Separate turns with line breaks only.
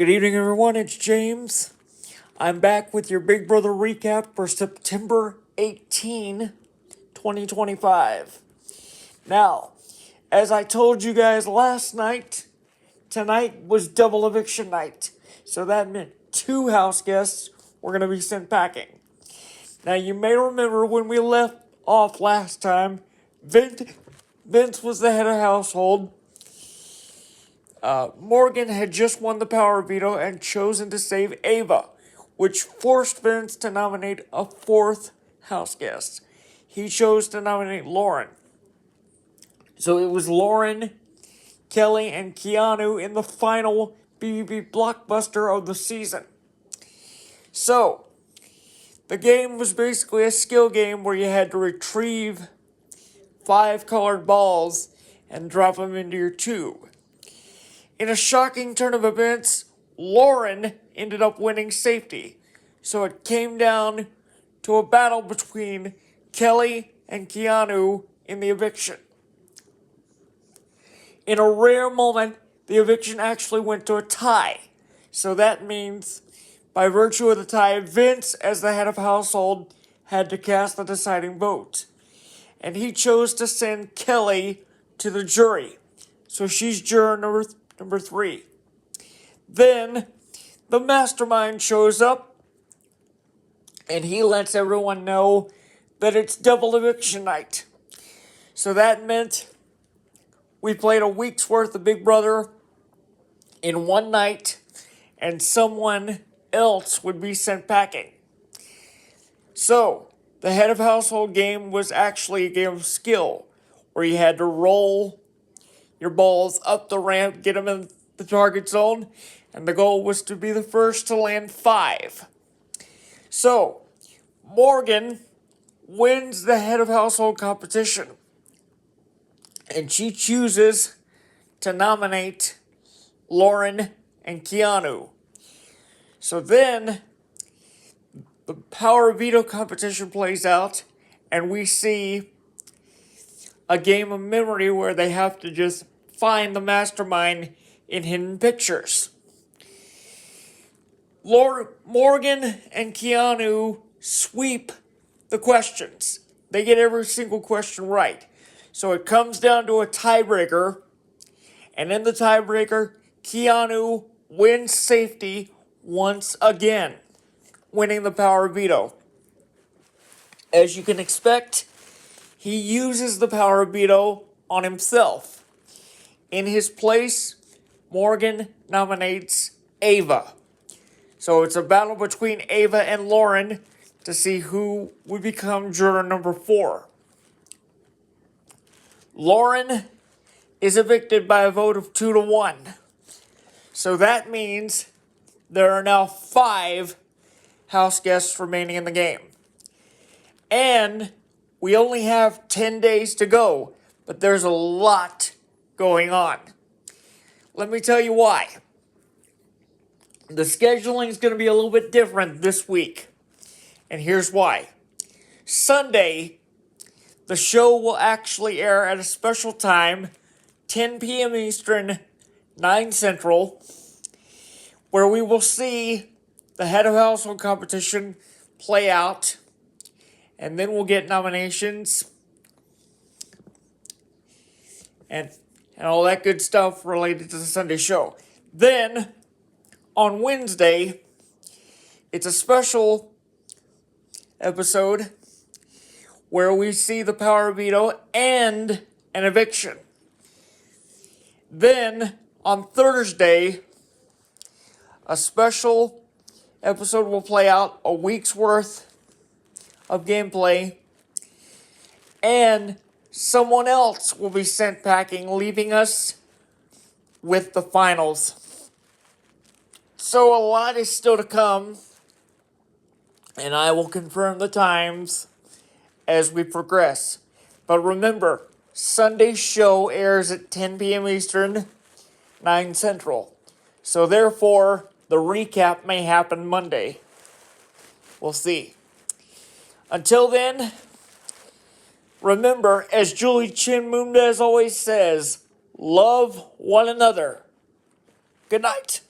Good evening, everyone. It's James. I'm back with your Big Brother recap for September 18, 2025. Now, as I told you guys last night, tonight was double eviction night. So that meant 2 house guests were going to be sent packing. Now, you may remember when we left off last time, Vince was the head of household. Morgan had just won the power veto and chosen to save Ava, which forced Vince to nominate a 4th house guest. He chose to nominate Lauren. So it was Lauren, Kelly, and Keanu in the final BBB blockbuster of the season. So, the game was basically a skill game where you had to retrieve 5 colored balls and drop them into your tube. In a shocking turn of events, Lauren ended up winning safety. So it came down to a battle between Kelly and Keanu in the eviction. In a rare moment, the eviction actually went to a tie. So that means, by virtue of the tie, Vince, as the head of household, had to cast the deciding vote. And he chose to send Kelly to the jury. So she's juror number 3. Then, the mastermind shows up, and he lets everyone know that it's double eviction night. So that meant we played a week's worth of Big Brother in one night, and someone else would be sent packing. So, the head of household game was actually a game of skill, where you had to roll your balls up the ramp, get them in the target zone, and the goal was to be the first to land 5. So, Morgan wins the head of household competition, and she chooses to nominate Lauren and Keanu. So then, the power veto competition plays out, and we see a game of memory where they have to just find the mastermind in hidden pictures. Morgan and Keanu sweep the questions. They get every single question right. So it comes down to a tiebreaker, and in the tiebreaker, Keanu wins safety once again, winning the power veto. As you can expect, he uses the power veto on himself. In his place, Morgan nominates Ava. So it's a battle between Ava and Lauren to see who would become juror number 4. Lauren is evicted by a vote of 2-1. So that means there are now 5 house guests remaining in the game. And we only have 10 days to go, but there's a lot going on. Let me tell you why. The scheduling is going to be a little bit different this week. And here's why. Sunday, the show will actually air at a special time, 10 p.m. Eastern, 9 Central, where we will see the head of household competition play out, and then we'll get nominations and all that good stuff related to the Sunday show. Then, on Wednesday, it's a special episode where we see the power veto and an eviction. Then, on Thursday, a special episode will play out, a week's worth of gameplay, and someone else will be sent packing, leaving us with the finals. So a lot is still to come, and I will confirm the times as we progress. But remember, Sunday's show airs at 10 p.m. Eastern, 9 Central. So therefore, the recap may happen Monday. We'll see. Until then, remember, as Julie Chin Mundez always says, love one another. Good night.